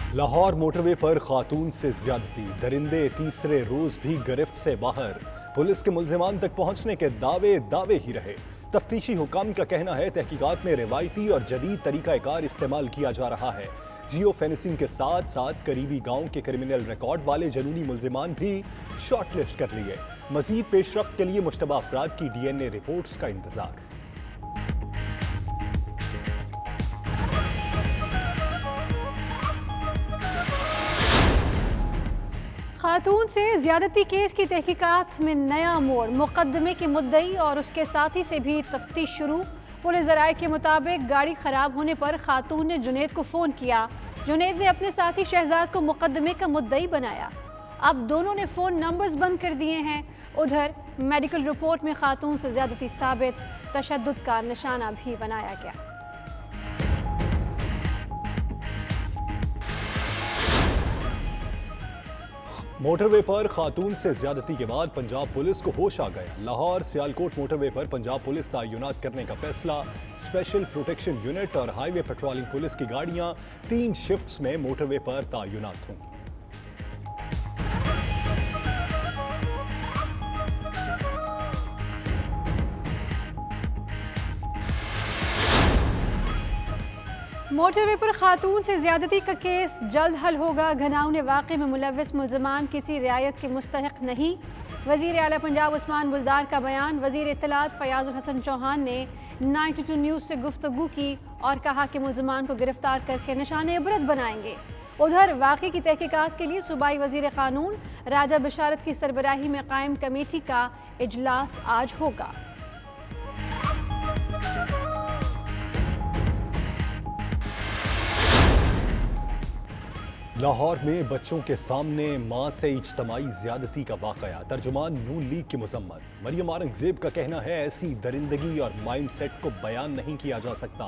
Lahore motorway पर खातून से ज्यादती, दरिंदे तीसरे रोज भी गिरफ्त से बाहर। पुलिस के मुल्जिमान तक पहुंचने के दावे ही रहे। तफ्तीशी हुकाम का कहना है तहकीकात में रिवायती और जदीद तरीकाकार इस्तेमाल किया जा रहा है। जियो फेंसिंग के साथ साथ करीबी गांव के क्रिमिनल रिकॉर्ड वाले जनूनी मुल्जिमान भी शॉर्टलिस्ट कर लिए। मजीद पेशरफ्त के लिए मुश्तबा अफराद की DNA रिपोर्ट्स का इंतजार। खातून से ज्यादती केस की तहकीकात में नया मोड़, मुकदमे के मुद्दई और उसके साथी से भी तफ्तीश शुरू। पुलिस ज़राए के मुताबिक गाड़ी खराब होने पर खातून ने जुनैद को फ़ोन किया। जुनैद ने अपने साथी शहजाद को मुकदमे का मुद्दई बनाया। अब दोनों ने फ़ोन नंबर्स बंद कर दिए हैं। उधर मेडिकल रिपोर्ट में खातून से ज्यादती साबित, तशद्दुद का निशाना भी बनाया गया। मोटरवे पर खातून से ज्यादती के बाद पंजाब पुलिस को होश आ गया। लाहौर सियालकोट मोटरवे पर पंजाब पुलिस तैनात करने का फैसला। स्पेशल प्रोटेक्शन यूनिट और हाईवे पेट्रोलिंग पुलिस की गाड़ियां 3 शिफ्ट्स में मोटरवे पर तैनात होंगी। मोटरवे पर खातून से ज्यादती का केस जल्द हल होगा। घनाउने वाक़े में मुलव्वस मुल्ज़िमान किसी रियायत के मुस्तहिक नहीं। वज़ीर आला पंजाब उस्मान बुज़दार का बयान। वज़ीर इत्तलात फ़याज़ुल हसन चौहान ने 92 न्यूज़ से गुफ्तगू की और कहा कि मुल्ज़िमान को गिरफ्तार करके निशाने इबरत बनाएंगे। उधर वाक़े की तहकीकात के लिए सूबाई वज़ीर क़ानून राजा बिशारत की सरबराही में कायम कमेटी का इजलास आज होगा। लाहौर में बच्चों के सामने मां से इज्तमाई ज्यादती का वाकया। तर्जुमान नून लीग की मुजम्मत। मरियम औरंगजेब का कहना है ऐसी दरिंदगी और माइंड सेट को बयान नहीं किया जा सकता।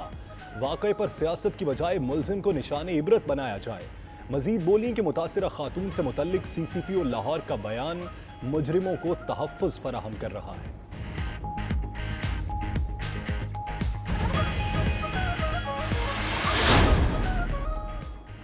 वाकये पर सियासत की बजाय मुल्जिम को निशाने इबरत बनाया जाए। मजीद बोली कि मुतासिरा खातून से मुतल्लिक CCPO लाहौर का बयान मुजरिमों को तहफ़्फ़ुज़ फराहम कर रहा है।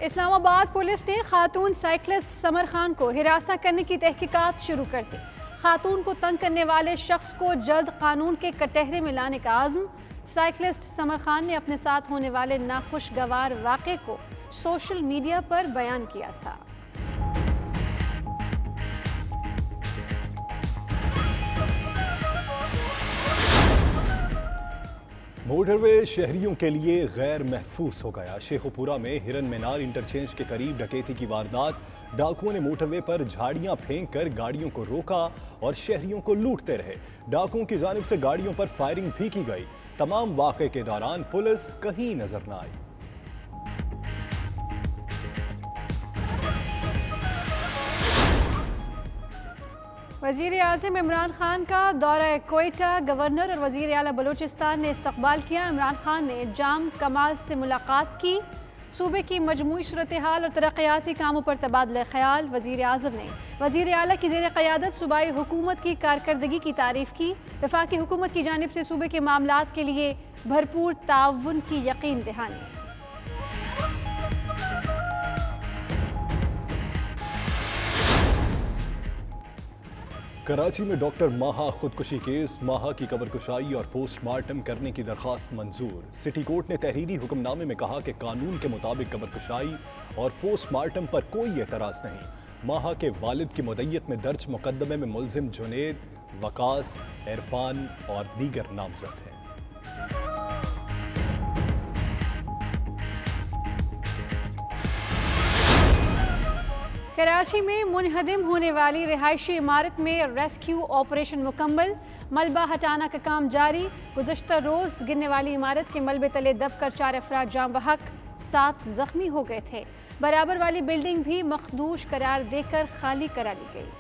इस्लामाबाद पुलिस ने खातून साइकिलिस्ट समर खान को हिरासत करने की तहकीकात शुरू कर दी। खातून को तंग करने वाले शख्स को जल्द कानून के कटहरे में लाने का आज़म। साइकिलिस्ट समर खान ने अपने साथ होने वाले नाखुशगवार वाक़े को सोशल मीडिया पर बयान किया था। मोटरवे शहरियों के लिए गैर महफूज हो गया। शेखुपुरा में हिरन मीनार इंटरचेंज के करीब डकैती की वारदात। डाकुओं ने मोटरवे पर झाड़ियां फेंक कर गाड़ियों को रोका और शहरियों को लूटते रहे। डाकुओं की जानिब से गाड़ियों पर फायरिंग भी की गई। तमाम वाक़े के दौरान पुलिस कहीं नजर न आई। वज़ीर आज़म इमरान खान का दौरा कोयटा। गवर्नर और वज़ीर आला बलूचिस्तान ने इस्तकबाल किया। इमरान खान ने जाम कमाल से मुलाकात की। सूबे की मजमूई सूरत हाल और तरक्याती कामों पर तबादला ख्याल। वज़ीर आज़म ने वज़ीर आला की ज़ेर क़यादत सूबाई हुकूमत की कारकर्दगी की तारीफ़ की। वफाकी हुकूमत की जानिब से सूबे के मामलात के लिए भरपूर ताउन की यकीन दहानी। कराची में डॉक्टर माहा खुदकुशी केस। माहा की कब्रकुशाई और पोस्टमार्टम करने की दरख्वास्त मंजूर। सिटी कोर्ट ने तहरीरी हुक्मनामे में कहा कि कानून के मुताबिक कब्रकुशाई और पोस्टमार्टम पर कोई एतराज़ नहीं। माहा के वालिद की मुद्दत में दर्ज मुकदमे में मुल्जिम जुनैद, वकास, इरफान और दीगर नामजद हैं। कराची में मुनहदम होने वाली रिहायशी इमारत में रेस्क्यू ऑपरेशन मुकम्मल। मलबा हटाना का काम जारी। गुज़श्ता रोज़ गिरने वाली इमारत के मलबे तले दबकर 4 अफराद जाँ बहक, 7 जख्मी हो गए थे। बराबर वाली बिल्डिंग भी मखदूश करार देकर खाली करा ली गई।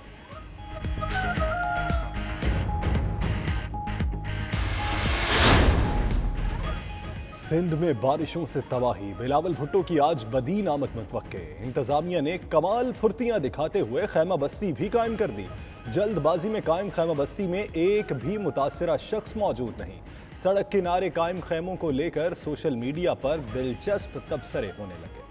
सिंध में बारिशों से तबाही। बिलावल भुट्टो की आज बदीन आमद मुतवक्के। इंतजामिया ने कमाल फुर्तियां दिखाते हुए खैमा बस्ती भी कायम कर दी। जल्दबाजी में कायम खैमा बस्ती में एक भी मुतासिरा शख्स मौजूद नहीं। सड़क किनारे कायम खैमों को लेकर सोशल मीडिया पर दिलचस्प तबसरे होने लगे।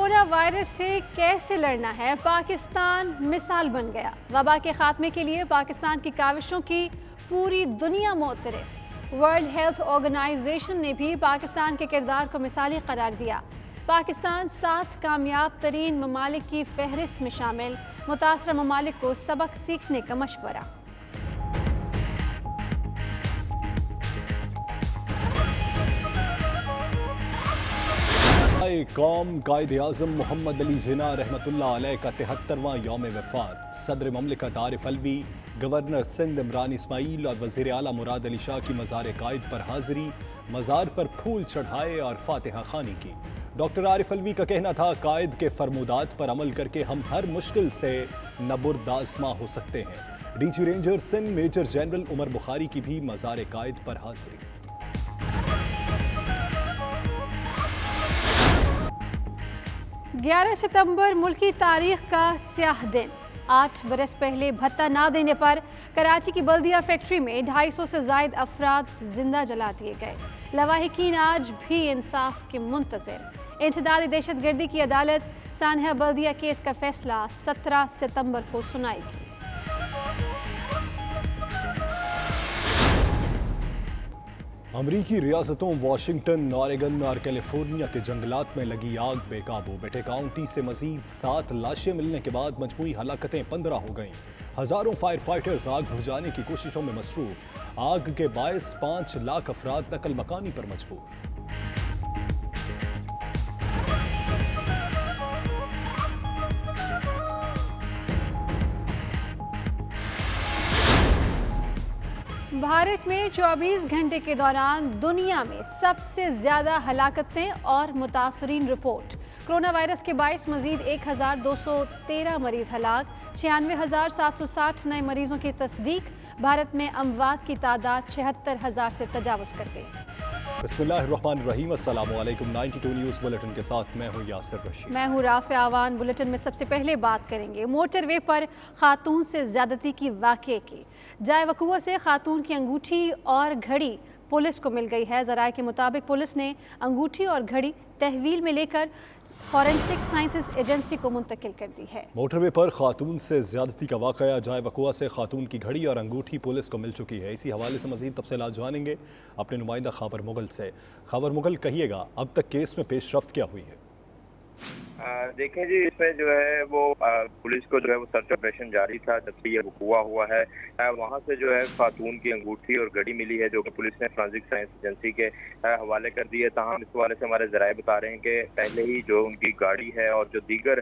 कोरोना वायरस से कैसे लड़ना है, पाकिस्तान मिसाल बन गया। वबा के खात्मे के लिए पाकिस्तान की काविशों की पूरी दुनिया मोतरफ। वर्ल्ड हेल्थ ऑर्गेनाइजेशन ने भी पाकिस्तान के किरदार को मिसाली करार दिया। पाकिस्तान 7 कामयाब तरीन ममालिक की फहरिस्त में शामिल, मुतासरा ममालिक को सबक सीखने का मशवरा। कौम कायदे आज़म मोहम्मद अली जिन्ना रहमतुल्लाह अलैह का 73वां यौम वफ़ात। सदर ममलिकत आरिफ अलवी, गवर्नर सिंध इमरान इस्माइल और वज़ीर आला मुराद अली शाह की मज़ार कायद पर हाज़िरी, मज़ार पर फूल चढ़ाए और फातिहा खानी की। डॉक्टर आरिफ अलवी का कहना था, कायद के फरमुदात पर अमल करके हम हर मुश्किल से नबुर्दाज़मा हो सकते हैं। DG ranger Sindh major general Umar Bukhari की भी मज़ार कायद पर हाज़िरी। 11 सितंबर मुल्की तारीख का स्याह दिन। 8 बरस पहले भत्ता ना देने पर कराची की बल्दिया फैक्ट्री में 250 से ज़ायद अफराद जिंदा जला दिए गए। लवाहिकीन आज भी इंसाफ के मुंतज़िर। इंसदादी दहशतगर्दी की अदालत सानहा बल्दिया केस का फैसला 17 सितंबर को सुनाएगी। अमरीकी रियासतों वाशिंगटन, ऑरेगन और कैलिफोर्निया के जंगलात में लगी आग बेकाबू। बेटे काउंटी से मजीद 7 लाशें मिलने के बाद मजमूई हलाकतें 15 हो गईं। हजारों फायर फाइटर्स आग बुझाने की कोशिशों में मसरूफ। आग के बायस 5 लाख अफराद नकल मकानी पर मजबूर। भारत में 24 घंटे के दौरान दुनिया में सबसे ज़्यादा हलाकतें और मुतासरीन रिपोर्ट। कोरोना वायरस के 22 मजीद 1213 मरीज हलाक, 96,760 नए मरीजों की तस्दीक। भारत में अमवात की तादाद 76,000 से तजावुज़ कर गई। बिस्मिल्लाहिर्रहमानिर्रहीम, अस्सलाम वालेकुम। 92 न्यूज़ बुलेटिन के साथ मैं हूँ यासिर रशीद। मैं हूँ राफ़े आवान। बुलेटिन में सबसे पहले बात करेंगे मोटरवे पर खातून से ज़्यादती की वाक़े की। जाए वक़ुआ से खातून की अंगूठी और घड़ी पुलिस को मिल गई है। ज़राए के मुताबिक पुलिस ने अंगूठी और घड़ी तहवील में लेकर फॉरेंसिक साइंसेज एजेंसी को मुंतकिल कर दी है। मोटरवे पर खातून से ज्यादती का वाक़या, जाए वक़ुआ से खातून की घड़ी और अंगूठी पुलिस को मिल चुकी है। इसी हवाले से मज़ीद तफ़सीलात जानेंगे अपने नुमाइंदा खबर मुगल से। खबर मुगल, कहिएगा अब तक केस में पेशरफ्त क्या हुई है? देखें जी, इसमें जो है वो पुलिस को जो है वो सर्च ऑपरेशन जारी था जब से ये हुआ हुआ है। वहाँ से जो है खातून की अंगूठी और घड़ी मिली है जो कि पुलिस ने फॉरेंसिक साइंस एजेंसी के हवाले कर दी है। ताहम इस हवाले से हमारे ज़राए बता रहे हैं कि पहले ही जो उनकी गाड़ी है और जो दीगर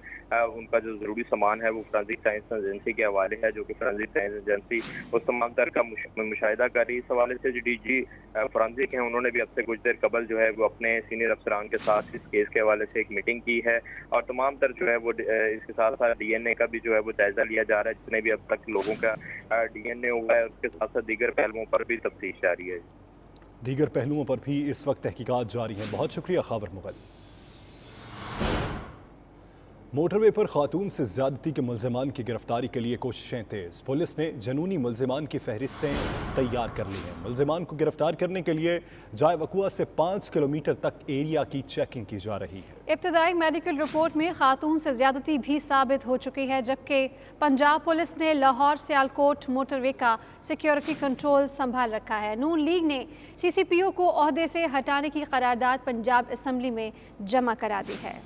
उनका जो ज़रूरी सामान है वो फॉरेंसिक साइंस एजेंसी के हवाले है, जो कि फॉरेंसिक साइंस एजेंसी उस तमाम तर का मुशाहिदा कर रही है। इस हवाले से जो डीजी फॉरेंसिक हैं उन्होंने भी अब से कुछ देर कबल जो है वो अपने सीनियर अफसरान के साथ इस केस के हवाले से एक मीटिंग की है और तमाम तर जो है वो इसके साथ साथ डीएनए का भी जो है वो जायजा लिया जा रहा है। जितने भी अब तक लोगों का डीएनए हुआ है उसके साथ साथ दीगर पहलुओं पर भी तफ्तीश जारी है। दीगर पहलुओं पर भी इस वक्त तहकीकात जारी हैं। बहुत शुक्रिया खबर मुगल। मोटरवे पर खातून से ज्यादती के मुल्ज़िमान की गिरफ्तारी के लिए कोशिशें तेज। पुलिस ने जनूनी मुल्ज़िमान की फहरिस्तें तैयार कर ली हैं। मुल्ज़िमान को गिरफ्तार करने के लिए जाए वक़ुआ से 5 किलोमीटर तक एरिया की चेकिंग की जा रही है। इब्तदाई मेडिकल रिपोर्ट में खातून से ज्यादती भी साबित हो चुकी है, जबकि पंजाब पुलिस ने लाहौर सियालकोट मोटरवे का सिक्योरिटी कंट्रोल संभाल रखा है। नून लीग ने CCPO को ओहदे से हटाने की करारदाद पंजाब असम्बली में जमा करा दी है।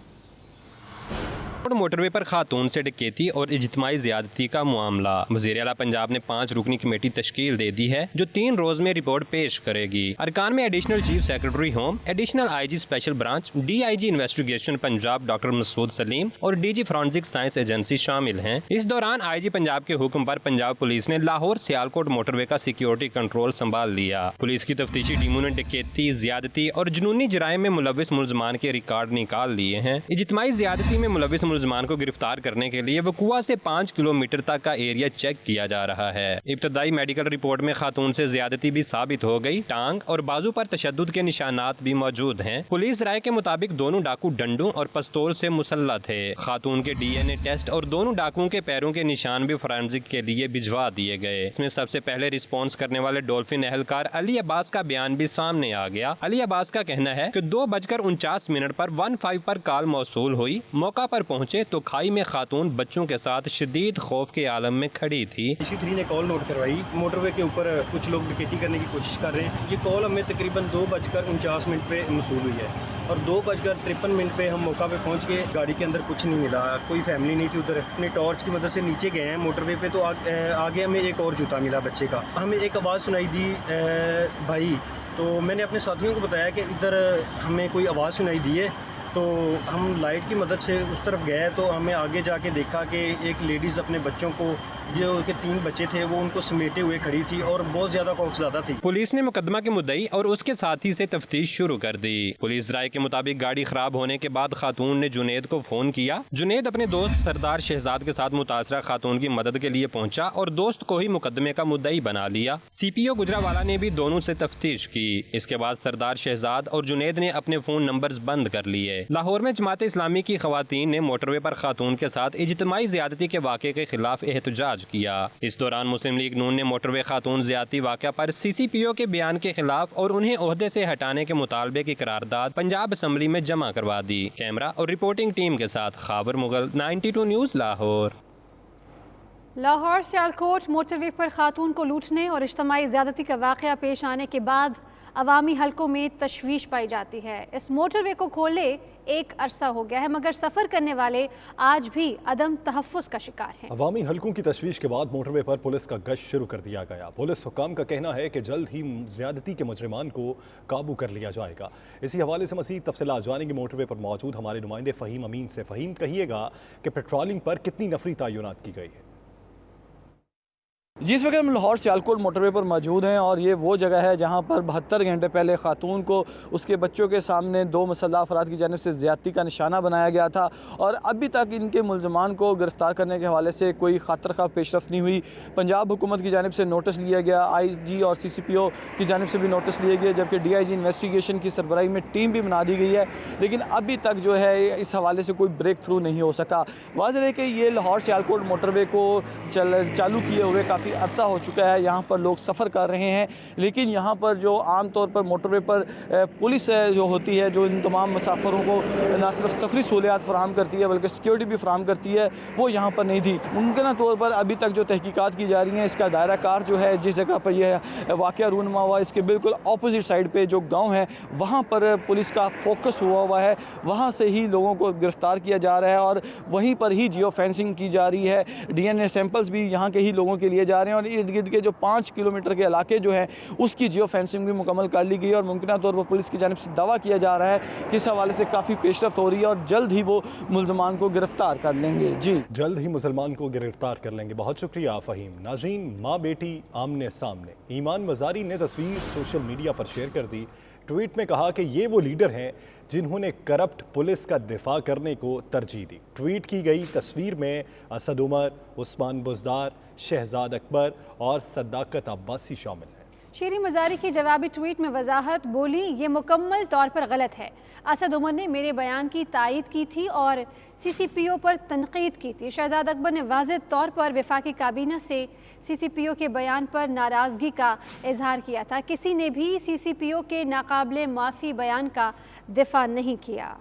मोटरवे पर खातून से डकैती और इज्तिमाई ज़्यादती का मामला। वज़ीर आला पंजाब ने 5 रुकनी कमेटी तश्कील दे दी है जो 3 रोज में रिपोर्ट पेश करेगी। अरकान में additional chief secretary home, additional IG special branch, DIG investigation Punjab doctor Masood Saleem और DG फॉरेंसिक साइंस एजेंसी शामिल हैं। इस दौरान IG पंजाब के हुक्म पर पंजाब पुलिस ने लाहौर सियालकोट मोटरवे का सिक्योरिटी कंट्रोल संभाल लिया। पुलिस की तफ्तीशी टीमों ने डकैती, ज़्यादती और जुनूनी जराइम में मुलविस मुल्ज़मान के रिकॉर्ड निकाल लिए हैं। इज्तिमाई ज़्यादती में मुलविस मुलजमान को गिरफ्तार करने के लिए वकुआ से 5 किलोमीटर तक का एरिया चेक किया जा रहा है। इब्तदाई मेडिकल रिपोर्ट में खातून से ज्यादती भी साबित हो गई। टांग और बाजू पर तशद्दुद के निशानात भी मौजूद हैं। पुलिस राय के मुताबिक दोनों डाकू डंडों और पिस्तौल से मुसल्लह थे। खातून के DNA टेस्ट और दोनों डाकुओं के पैरों के निशान भी फोरेंसिक के लिए भिजवा दिए गए। इसमें सबसे पहले रिस्पॉन्स करने वाले डॉल्फिन एहलकार अली अब्बास का बयान भी सामने आ गया। अली अब्बास का कहना है कि 2:49 पर 15 पर कॉल मौसूल हुई। मौका पर पहुंचे तो खाई में खातून बच्चों के साथ शदीद खौफ के आलम में खड़ी थी। C3 ने कॉल नोट करवाई, मोटरवे के ऊपर कुछ लोग डकैती करने की कोशिश कर रहे हैं। ये कॉल हमें तकरीबन 2:49 पे मौसूल हुई है और 2:53 पे हम मौका पे पहुंच के गाड़ी के अंदर कुछ नहीं मिला, कोई फैमिली नहीं थी उधर। अपने टॉर्च की मदद से नीचे गए हैं मोटरवे पे तो आगे हमें एक और जूता मिला बच्चे का। हमें एक आवाज़ सुनाई दी भाई, तो मैंने अपने साथियों को बताया कि इधर हमें कोई आवाज़ सुनाई दी है। तो हम लाइट की मदद से उस तरफ गए तो हमें आगे जाके देखा कि एक लेडीज़ अपने बच्चों को, जो उनके 3 बच्चे थे, वो उनको समेटे हुए खड़ी थी और बहुत ज्यादा खौफज़दा थी। पुलिस ने मुकदमा के मुद्दई और उसके साथी से तफ्तीश शुरू कर दी। पुलिस राय के मुताबिक गाड़ी खराब होने के बाद खातून ने जुनेद को फोन किया। जुनेद अपने दोस्त सरदार शहजाद के साथ मुतासरा खातून की मदद के लिए पहुंचा और दोस्त को ही मुकदमे का मुद्दई बना लिया। CPO गुजरावाला ने भी दोनों से तफ्तीश की। इसके बाद सरदार शहजाद और जुनेद ने अपने फोन नंबर्स बंद कर लिए। लाहौर में जमात इस्लामी की खवातीन ने मोटरवे पर खातून के साथ इज्तिमाई ज्यादती के वाक़े के खिलाफ एहतजाज किया। इस दौरान मुस्लिम लीग नून ने मोटरवे खातून ज्यादती वाक़ा पर CCPO के बयान के खिलाफ और उन्हें ओहदे से हटाने के मुतालबे की करारदाद पंजाब असम्बली में जमा करवा दी। कैमरा और रिपोर्टिंग टीम के साथ खाबर मुगल, 92 न्यूज़ लाहौर। लाहौर सियालकोट मोटरवे पर खातून को लूटने और इज्तिमाई ज़्यादती का वाक़या पेश आने के बाद अवामी हलकों में तशवीश पाई जाती है। इस मोटरवे को खोले एक अरसा हो गया है मगर सफ़र करने वाले आज भी अदम तहफ़्फ़ुज़ का शिकार हैं। अवामी हलकों की तशवीश के बाद मोटरवे पर पुलिस का गश्त शुरू कर दिया गया। पुलिस हुक्काम का कहना है कि जल्द ही ज्यादती के मुजरिमान को काबू कर लिया जाएगा। इसी हवाले से मज़ीद तफसीलात जानेंगे मोटरवे पर मौजूद हमारे नुमाइंदे फ़हीम अमीन से। फ़हीम, कहिएगा कि पेट्रोलिंग पर कितनी नफरी तैनात की गई है? जिस वक्त हम लाहौर सियालकोट मोटरवे पर मौजूद हैं और ये वो जगह है जहाँ पर 72 घंटे पहले खातून को उसके बच्चों के सामने 2 मुसल्लह अफराद की जानिब से ज़्यादती का निशाना बनाया गया था और अभी तक इनके मुलजमान को गिरफ़्तार करने के हवाले से कोई खातर खा पेशरफ नहीं हुई। पंजाब हुकूमत की जानिब से नोटिस लिया गया, IG और CCPO की जानिब से भी नोटिस लिए गए, जबकि DIG इन्वेस्टिगेशन की सरबराही में टीम भी बना दी गई है, लेकिन अभी तक जो है इस हवाले से कोई ब्रेक थ्रू नहीं हो सका। वाज़ेह है कि ये लाहौर सियालकोट मोटरवे को चालू किए हुए काफ़ी अरसा हो चुका है। यहाँ पर लोग सफ़र कर रहे हैं, लेकिन यहाँ पर जो आम तौर पर मोटरवे पर पुलिस जो होती है, जो इन तमाम मुसाफिरों को न सिर्फ सफरी सहूलियात फराहम करती है बल्कि सिक्योरिटी भी फराहम करती है, वो यहाँ पर नहीं थी। मुमकिन तौर पर अभी तक जो तहकीकात की जा रही हैं, इसका दायरा कार जो है, जिस जगह पर यह वाक़या रूनुमा हुआ, इसके बिल्कुल अपोजिट साइड पर जो गाँव है, वहाँ पर पुलिस का फोकस हुआ है। वहाँ से ही लोगों को गिरफ़्तार किया जा रहा है और वहीं पर ही जियो फेंसिंग की जा रही है। DNA सैंपल्स भी यहाँ के ही लोगों के लिए जा रहे हैं और इर्द गिर्द के जो 5 किलोमीटर के इलाके जो हैं उसकी जियो फेंसिंग भी मुकम्मल कर ली गई है और मुमकिन तौर पर पुलिस की जानिब से दावा किया जा रहा है कि इस हवाले से काफ़ी पेशरफ्त हो रही है और जल्द ही वो मुलजमान को गिरफ्तार कर लेंगे। जी, जल्द ही मुसलमान को गिरफ्तार कर लेंगे। बहुत शुक्रिया फ़हीम। नाज़रीन, माँ बेटी आमने सामने। ईमान मज़ारी ने तस्वीर सोशल मीडिया पर शेयर कर दी। ट्वीट में कहा कि ये वो लीडर हैं जिन्होंने करप्ट पुलिस का दिफा करने को तरजीह दी। ट्वीट की गई तस्वीर में असद उमर, उस्मान बुज़दार, शहजाद अकबर और सदाकत अब्बासी शामिल हैं। शीरी मज़ारी की जवाबी ट्वीट में वजाहत, बोली ये मुकम्मल तौर पर गलत है। असद उमर ने मेरे बयान की तायीद की थी और CCPO पर तनकीद की थी। शहजाद अकबर ने वाज़ेह तौर पर वफाकी काबीना से CCPO के बयान पर नाराज़गी का इजहार किया था। किसी ने भी CCPO के नाकाबिले माफ़ी बयान का दिफा नहीं किया।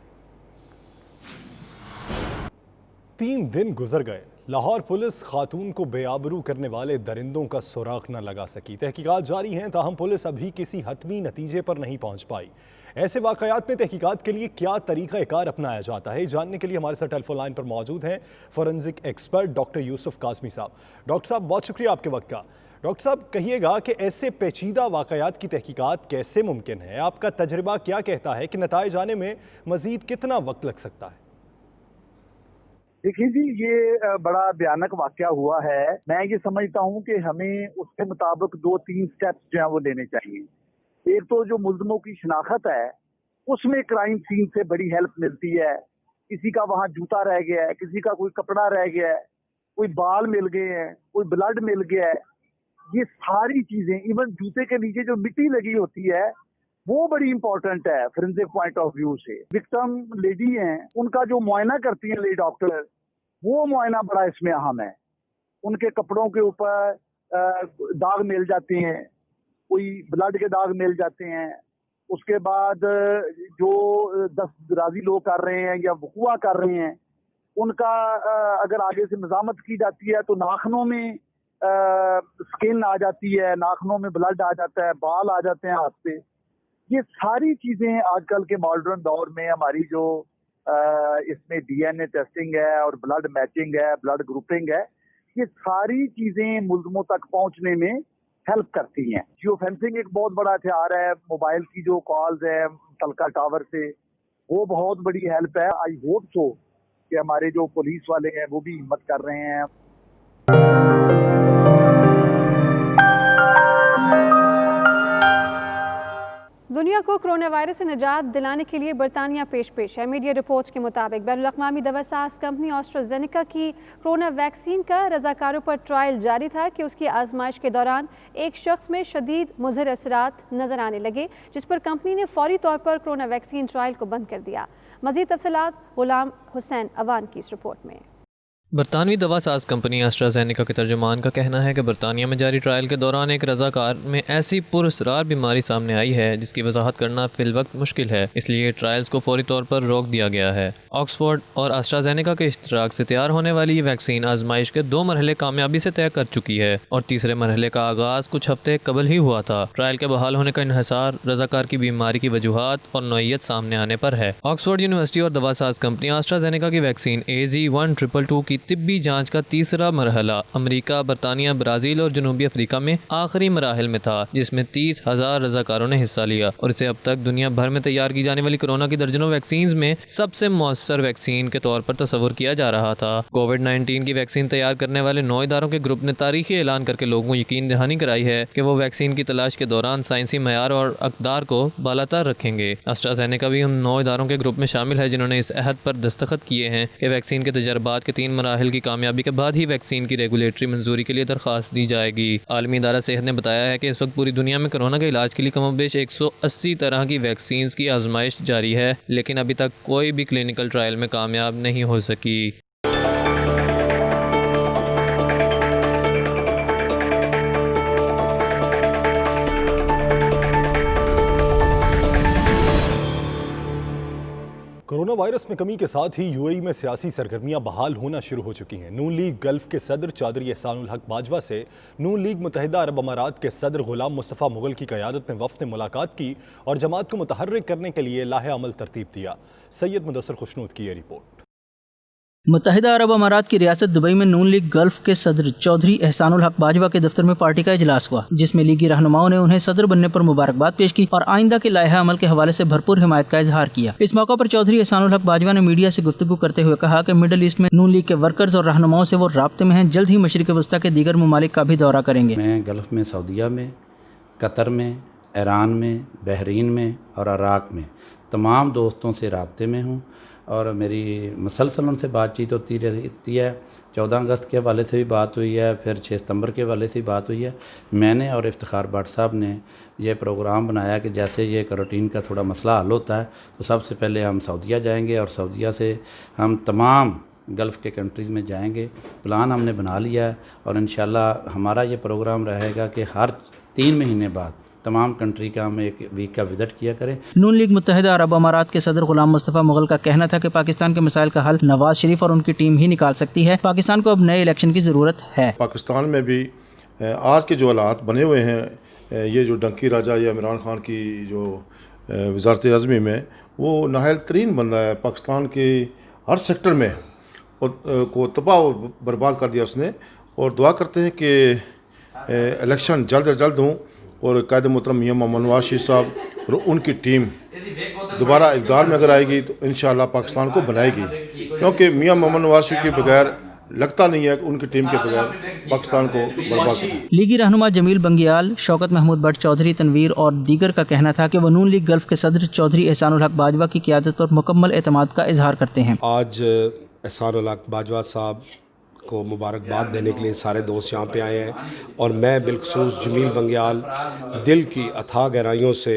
3 दिन गुजर गए, लाहौर पुलिस खातून को बेआबरू करने वाले दरिंदों का सुराग न लगा सकी। तहकीकात जारी हैं, ताहम पुलिस अभी किसी हतमी नतीजे पर नहीं पहुंच पाई। ऐसे वाक़यात में तहकीकात के लिए क्या तरीक़ा कार अपनाया जाता है, जानने के लिए हमारे साथ टेलीफोन लाइन पर मौजूद हैं forensic expert doctor Yusuf Kazmi साहब। डॉक्टर साहब, बहुत शुक्रिया आपके वक्त का। डॉक्टर साहब, कहिएगा कि ऐसे पेचीदा वाक़यात की तहकीकात कैसे मुमकिन है? आपका तजर्बा क्या कहता है कि नताइज आने में मज़ीद कितना वक्त लग सकता है? देखिए जी, ये बड़ा भयानक वाकया हुआ है। मैं ये समझता हूँ कि हमें उसके मुताबिक 2-3 स्टेप्स जो है वो लेने चाहिए। एक तो जो मुल्ज़िमों की शनाख्त है, उसमें क्राइम सीन से बड़ी हेल्प मिलती है। किसी का वहां जूता रह गया है, किसी का कोई कपड़ा रह गया है, कोई बाल मिल गए हैं, कोई ब्लड मिल गया है, ये सारी चीजें, इवन जूते के नीचे जो मिट्टी लगी होती है वो बड़ी इंपॉर्टेंट है फोरेंसिक पॉइंट ऑफ व्यू से। विक्टिम लेडी हैं, उनका जो मुआयना करती है लेडी डॉक्टर, वो मुआयना बड़ा इसमें अहम है। उनके कपड़ों के ऊपर दाग मिल जाते हैं, कोई ब्लड के दाग मिल जाते हैं, उसके बाद जो दस्तराजी लोग कर रहे हैं या वकूआ कर रहे हैं, उनका अगर आगे से मजामत की जाती है तो नाखनों में स्किन आ जाती है, नाखनों में ब्लड आ जाता है, बाल आ जाते हैं हाथ पे। ये सारी चीजें आजकल के मॉडर्न दौर में हमारी जो इसमें डीएनए टेस्टिंग है और ब्लड मैचिंग है, ब्लड ग्रुपिंग है, ये सारी चीजें मुल्जमों तक पहुंचने में हेल्प करती हैं। जियो फेंसिंग एक बहुत बड़ा हथियार है, मोबाइल की जो कॉल्स है तलका टावर से, वो बहुत बड़ी हेल्प है। आई होप सो कि हमारे जो पुलिस वाले हैं वो भी हिम्मत कर रहे हैं। दुनिया को कोरोना वायरस से निजात दिलाने के लिए बरतानिया पेश है। मीडिया रिपोर्ट्स के मुताबिक बैनुल-अक़वामी दवासाज कंपनी एस्ट्राज़ेनेका की कोरोना वैक्सीन का रज़ाकारों पर ट्रायल जारी था कि उसकी आजमाइश के दौरान एक शख्स में शदीद मुज़हिर असरात नजर आने लगे, जिस पर कंपनी ने फौरी तौर पर कोरोना वैक्सीन ट्रायल को बंद कर दिया। मज़ीद तफसीलात गुलाम हुसैन अवान की इस रिपोर्ट में। बरतानवी दवा साज कंपनी एस्ट्राज़ेनेका के तर्जुमान का कहना है कि बरतानिया में जारी ट्रायल के दौरान एक रज़ाकार में ऐसी पुरअसरार बीमारी सामने आई है जिसकी वजाहत करना फिलवक्त मुश्किल है, इसलिए ट्रायल्स को फौरी तौर पर रोक दिया गया है। ऑक्सफोर्ड और एस्ट्राज़ेनेका के इश्तराक से तैयार होने वाली ये वैक्सीन आजमाइश के 2 मरहले कामयाबी से तय कर चुकी है और तीसरे मरहले का आगाज़ कुछ हफ्ते कबल ही हुआ था। ट्रायल के बहाल होने का इन्हिसार रज़ाकार की बीमारी की वजूहात और नौइयत सामने आने पर है। ऑक्सफोर्ड यूनिवर्सिटी और दवा साज कंपनी एस्ट्राज़ेनेका की वैक्सीन AZ1222 की तिब्बी जांच का तीसरा मरहला अमेरिका, बरतानिया, ब्राज़ील और जनूबी अफ्रीका में आखिरी मराहिल में था, जिसमें 30,000 रज़ाकारों ने हिस्सा लिया और इसे अब तक दुनिया भर में तैयार की जाने वाली कोरोना की दर्जनों वैक्सीन में सबसे मौसर वैक्सीन के तौर पर तस्वुर किया जा रहा था। कोविड-19 की वैक्सीन तैयार करने वाले 9 इदारों के ग्रुप ने तारीखी ऐलान करके लोगों को यकीन दहानी कराई है कि वो वैक्सीन की तलाश के दौरान साइंसी मयार और अक़दार को बालातर रखेंगे। एस्ट्राज़ेनेका भी उन 9 इदारों के ग्रुप में शामिल है जिन्होंने इस अहद पर दस्तखत किए हैं कि वैक्सीन के तजर्बात के 3 मराहिल की कामयाबी के बाद ही वैक्सीन की रेगुलेटरी मंजूरी के लिए दरख्वास्त दी जाएगी। आलमी इदारा सेहत ने बताया है कि इस वक्त पूरी दुनिया में कोरोना के इलाज के लिए कमोबेश 180 तरह की वैक्सीन की आजमाइश जारी है, लेकिन अभी तक कोई भी क्लिनिकल ट्रायल में कामयाब नहीं हो सकी। कोरोना वायरस में कमी के साथ ही यूएई में सियासी सरगर्मियां बहाल होना शुरू हो चुकी हैं। नून लीग गल्फ के सदर चौधरी एहसानुल हक बाजवा से नून लीग मुत्तहिदा अरब अमारात के सदर गुलाम मुस्तफ़ा मुगल की क़यादत में वफ़द ने मुलाकात की और जमात को मुतहर्रिक करने के लिए लाहे अमल तरतीब दिया। सैयद मुदस्सर खुशनूद की ये रिपोर्ट। मुत्तहिदा अरब अमारात की रियासत दुबई में नून लीग गल्फ के सदर चौधरी एहसानुल हक बाजवा के दफ्तर में पार्टी का इजलास हुआ, जिसमें लीगी रहनुमाओं ने उन्हें सदर बनने पर मुबारकबाद पेश की और आइंदा के लाहे अमल के हवाले से भरपूर हिमायत का इजहार किया। इस मौका पर चौधरी एहसानुल हक बाजवा ने मीडिया से गुफ्तगू करते हुए कहा कि मिडल ईस्ट में नून लीग के वर्कर्स और रहनुमाओं से वो राब्ते में हैं, जल्द ही मशरिक़ वस्ता के दीगर ममालिक का भी दौरा करेंगे। मैं गल्फ में सऊदीया में, कतर में, ईरान में, बहरीन में और इराक़ में तमाम दोस्तों से राब्ते में हूँ और मेरी मुसलसल उनसे बातचीत होती रहती है। 14 अगस्त के हवाले से भी बात हुई है, फिर 6 सितंबर के हवाले से भी बात हुई है। मैंने और इफ्तिखार भट्ट साहब ने ये प्रोग्राम बनाया कि जैसे ये कैरोटीन का थोड़ा मसला हल होता है तो सबसे पहले हम सऊदीया जाएंगे और सऊदीया से हम तमाम गल्फ़ के कंट्रीज़ में जाएंगे। प्लान हमने बना लिया है और इंशाल्लाह हमारा ये प्रोग्राम रहेगा कि हर 3 महीने बाद तमाम कंट्री का हम 1 वीक का विजिट किया करें। नून लीग मुत्तहिदा अरब अमारात के सदर गुलाम मुस्तफ़ा मुगल का कहना था कि पाकिस्तान के मसाइल का हल नवाज शरीफ और उनकी टीम ही निकाल सकती है। पाकिस्तान को अब नए इलेक्शन की ज़रूरत है। पाकिस्तान में भी आज के जो हालात बने हुए हैं, ये जो डंकी राजा या इमरान खान की जो वज़ारत आज़मी में, वो नाहल तरीन बंदा है। पाकिस्तान के हर सेक्टर में को तबाह बर्बाद कर दिया उसने और दुआ करते हैं कि इलेक्शन जल्द अज जल्द हों और कायद मोहतरम मियां मोहम्मद नवाज शरीफ साहब और उनकी टीम दोबारा इक़्तिदार में अगर आएगी तो इंशाअल्लाह पाकिस्तान को बनाएगी, क्योंकि मियां मोहम्मद नवाज शरीफ के बगैर लगता नहीं है कि उनकी टीम के बगैर पाकिस्तान को बर्बाद किया। लीगी रहनुमा जमील बंगियाल, शौकत महमूद भट्ट चौधरी, तनवीर और दीगर का कहना था कि वो नून लीग गल्फ के सदर चौधरी एहसानुल हक बाजवा की क़यादत पर मुकम्मल एतमाद का इजहार करते हैं। आज एहसानुल हक बाजवा साहब को मुबारकबाद देने के लिए सारे दोस्त यहाँ पे आए हैं और मैं बिलखसूस जमील बंगियाल दिल की अथाह गहराइयों से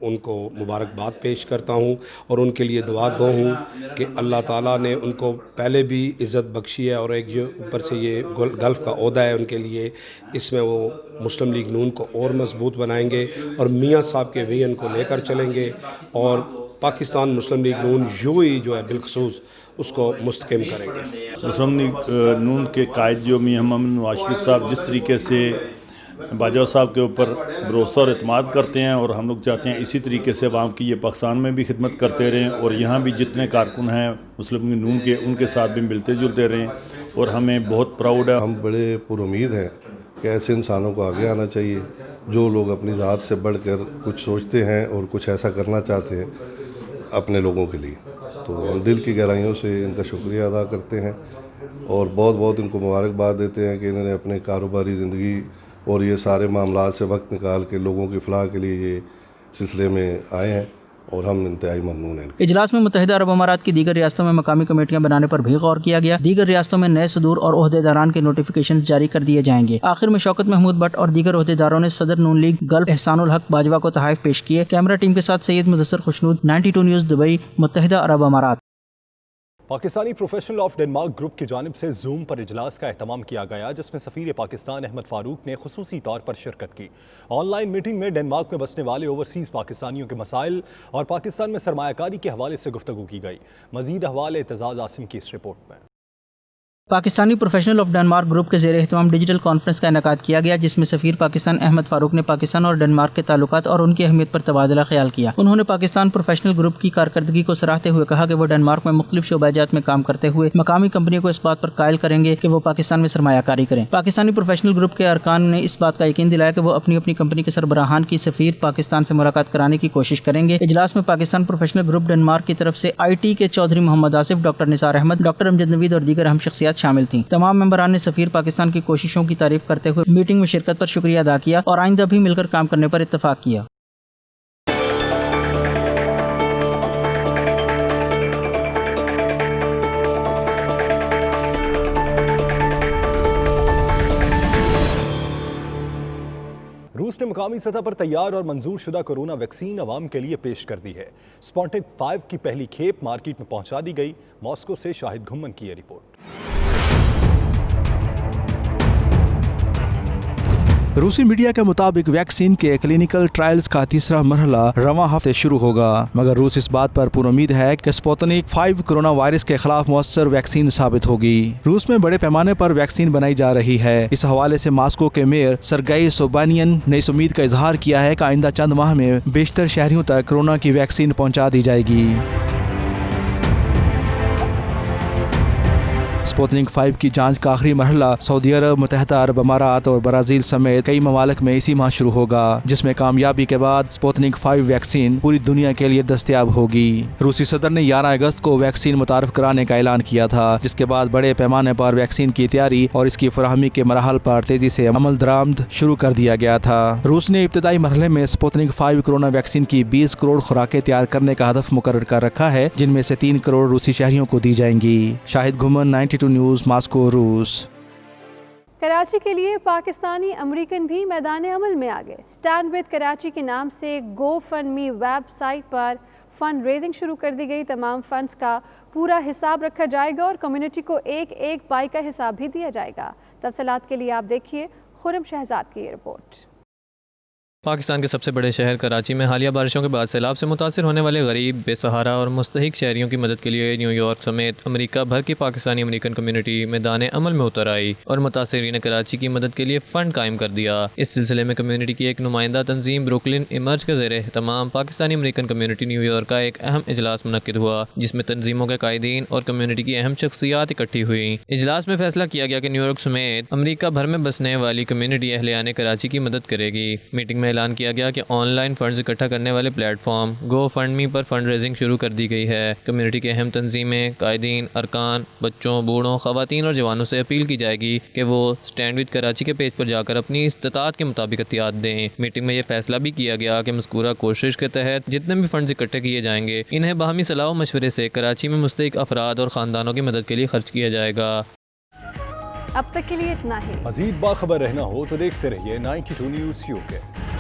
उनको मुबारकबाद पेश करता हूँ और उनके लिए दुआ गो हूँ कि अल्लाह ताला ने उनको पहले भी इज़्ज़त बख्शी है और एक ये ऊपर से ये गल्फ़ का ओहदा है उनके लिए, इसमें वो मुस्लिम लीग नून को और मजबूत बनाएंगे और मियाँ साहब के विजन को लेकर चलेंगे और पाकिस्तान मुस्लिम लीग नून यूं जो है बिलखसूस उसको मुस्तकम करेंगे। मुस्लिम लीग नून के कायद जो मियां मोहम्मद नवाज शरीफ साहब जिस तरीके से बाजवा साहब के ऊपर भरोसा और एतमाद करते हैं और हम लोग चाहते हैं इसी तरीके से अवाम की ये पाकिस्तान में भी खिदमत करते रहें और यहाँ भी जितने कारकुन हैं मुस्लिम लीग नून के उनके साथ भी मिलते जुलते रहें और हमें बहुत प्राउड है। हम बड़े पुरुमीद हैं कि ऐसे इंसानों को आगे आना चाहिए जो लोग अपनी ज़ात से बढ़कर कुछ सोचते हैं और कुछ ऐसा करना चाहते हैं अपने लोगों के लिए। तो हम दिल की गहराइयों से इनका शुक्रिया अदा करते हैं और बहुत बहुत इनको मुबारकबाद देते हैं कि इन्होंने अपने कारोबारी ज़िंदगी और ये सारे मामलात से वक्त निकाल के लोगों की फलाह के लिए ये सिलसिले में आए हैं और हम इंतहाई ममनून हैं। इजलास में मुत्तहिदा अरब अमारात की दीगर रियासतों में मकामी कमेटियां बनाने पर भी गौर किया गया। दीगर रियासतों में नए सदूर और ओहदेदारान के नोटिफिकेशन जारी कर दिए जाएंगे। आखिर में शौकत महमूद भट्ट और दीगर ओहदेदारों ने सदर नून लीग गल्फ एहसानुल हक बाजवा को तहाइफ पेश किए। कैमरा टीम के साथ सैयद मुदस्सर खुशनूद, 92 न्यूज़, दुबई, मुत्तहिदा अरब अमारात। Pakistani professional of Denmark group की जानिब से जूम पर इजलास का एहतमाम किया गया जिसमें सफ़ीर पाकिस्तान अहमद फारूक ने खुसूसी तौर पर शिरकत की। ऑनलाइन मीटिंग में डेनमार्क में बसने वाले ओवरसीज़ पाकिस्तानियों के मसाइल और पाकिस्तान में सरमायाकारी के हवाले से गुफ्तगू की गई। मज़ीद अहवाल एतजाज़ आसिम की इस रिपोर्ट में। Pakistani professional of Denmark group के ज़ेर एहतमाम डिजिटल कॉन्फ्रेंस का इनेकाद किया गया जिसमें सफ़ीर पाकिस्तान अहमद फारूक ने पाकिस्तान और डेनमार्क के ताल्लुकात और उनकी अहमियत पर तबादला ख्याल किया। उन्होंने पाकिस्तान प्रोफेशनल ग्रुप की कारकर्दगी को सराहते हुए कहा कि वो डेनमार्क में मुख्तलिफ शोबाजात में काम करते हुए मकामी कंपनियों को इस बात पर कायल करेंगे कि वो पाकिस्तान में सरमायाकारी करें। पाकिस्तानी प्रोफेशनल ग्रुप के अरकान ने इस बात का यकीन दिलाया कि वो अपनी अपनी कंपनी के सरबराहान की सफ़ीर पाकिस्तान से मुलाकात कराने की कोशिश करेंगे। इजलास में पाकिस्तान प्रोफेशनल ग्रुप डेनमार्क की तरफ से IT के चौधरी मोहम्मद आसिफ, डॉक्टर निसार अहमद, डॉक्टर अमजद नवीद और दीगर अहम शख्सियात शामिल थीं। तमाम मेंबरान ने सफ़ीर पाकिस्तान की कोशिशों की तारीफ करते हुए मीटिंग में शिरकत पर शुक्रिया अदा किया और आइंदा भी मिलकर काम करने पर इत्तफाक किया। रूस ने मुकामी सतह पर तैयार और मंजूर शुदा कोरोना वैक्सीन अवाम के लिए पेश कर दी है। स्पुतनिक 5 की पहली खेप मार्केट में पहुंचा दी गई। मॉस्को से शाहिद घुम्मन की यह रिपोर्ट। रूसी मीडिया के मुताबिक वैक्सीन के क्लिनिकल ट्रायल्स का तीसरा मरहला रवां हफ्ते शुरू होगा, मगर रूस इस बात पर पूरी है कि स्पुतनिक 5 कोरोना वायरस के खिलाफ मौसर वैक्सीन साबित होगी। रूस में बड़े पैमाने पर वैक्सीन बनाई जा रही है। इस हवाले से मॉस्को के मेयर सरगेई सोबानियन ने इस उम्मीद का इजहार किया है कि आइंदा चंद माह में बेशतर शहरियों तक कोरोना की वैक्सीन पहुँचा दी जाएगी। स्पुतनिक 5 की जांच का आखिरी मरहला सऊदी अरब, मुत्तहिदा अरब अमारात और ब्राज़ील समेत कई ममालिक में इसी माह शुरू होगा, जिसमें कामयाबी के बाद स्पुतनिक 5 वैक्सीन पूरी दुनिया के लिए दस्तयाब होगी। रूसी सदर ने 11 अगस्त को वैक्सीन मुतारफ कराने का ऐलान किया था, जिसके बाद बड़े पैमाने पर वैक्सीन की तैयारी और इसकी फराहमी के मराहल पर तेजी से अमल दरामद शुरू कर दिया गया था। रूस ने इब्तदाई मरहले में स्पुतनिक 5 कोरोना वैक्सीन की 20 करोड़ खुराकें तैयार करने का हदफ मुकर्रर कर रखा है, जिनमें से 3 करोड़ रूसी शहरियों को दी जाएंगी। शाहिद घुम्मन, 92 न्यूज़, मॉस्को, रूस। कराची के लिए पाकिस्तानी अमेरिकन भी मैदान अमल में आ गए। स्टैंड विद कराची के नाम से GoFundMe वेबसाइट पर फंड रेजिंग शुरू कर दी गई। तमाम फंड्स का पूरा हिसाब रखा जाएगा और कम्युनिटी को एक पाई का हिसाब भी दिया जाएगा। तफसीलात के लिए आप देखिए खुर्रम शहजाद की ये रिपोर्ट। पाकिस्तान के सबसे बड़े शहर कराची में हालिया बारिशों के बाद सैलाब से मुतासिर होने वाले गरीब, बेसहारा और मुस्तहिक शहरियों की मदद के लिए न्यूयॉर्क समेत अमेरिका भर की पाकिस्तानी अमेरिकन कम्युनिटी मैदान अमल में उतर आई और मुतासिरीन कराची की मदद के लिए फ़ंड कायम कर दिया। इस सिलसिले में कम्युनिटी की एक नुमाइंदा तंजीम ब्रुकलिन इमर्ज के ज़ेर तमाम पाकिस्तानी अमेरिकन कम्युनिटी न्यूयॉर्क का एक अहम इजलास मुनक्किद हुआ, जिसमें तंजीमों के कायदीन और कम्युनिटी की अहम शख्सियात इकट्ठी हुई। इजलास में फैसला किया गया कि न्यूयॉर्क समेत अमेरिका भर में बसने वाली कम्युनिटी अहलियान कराची की मदद करेगी। मीटिंग में ऐलान किया गया कि ऑनलाइन फंड्स इकट्ठा करने वाले प्लेटफॉर्म गो फंड मी पर फंड रेजिंग शुरू कर दी गई है। कम्युनिटी के अहम तंजीमें, कायदीन, अरकान, बच्चों, बूढ़ों, खवातीन और जवानों से अपील की जाएगी कि वो स्टैंड विद कराची के पेज पर जाकर अपनी इस्तात के मुताबिक एहतियात दें। मीटिंग में यह फैसला भी किया गया कि मज़कूरा कोशिश के तहत जितने भी फंड्स इकट्ठे किए जाएंगे इन्हें बाहमी सलाह व मशवरे से कराची में मुस्तहिक अफराद और ख़ानदानों की मदद के लिए खर्च किया जाएगा। अब तक के लिए इतना ही। मज़ीद बाखबर रहना हो तो देखते रहिए 92 न्यूज़ UK।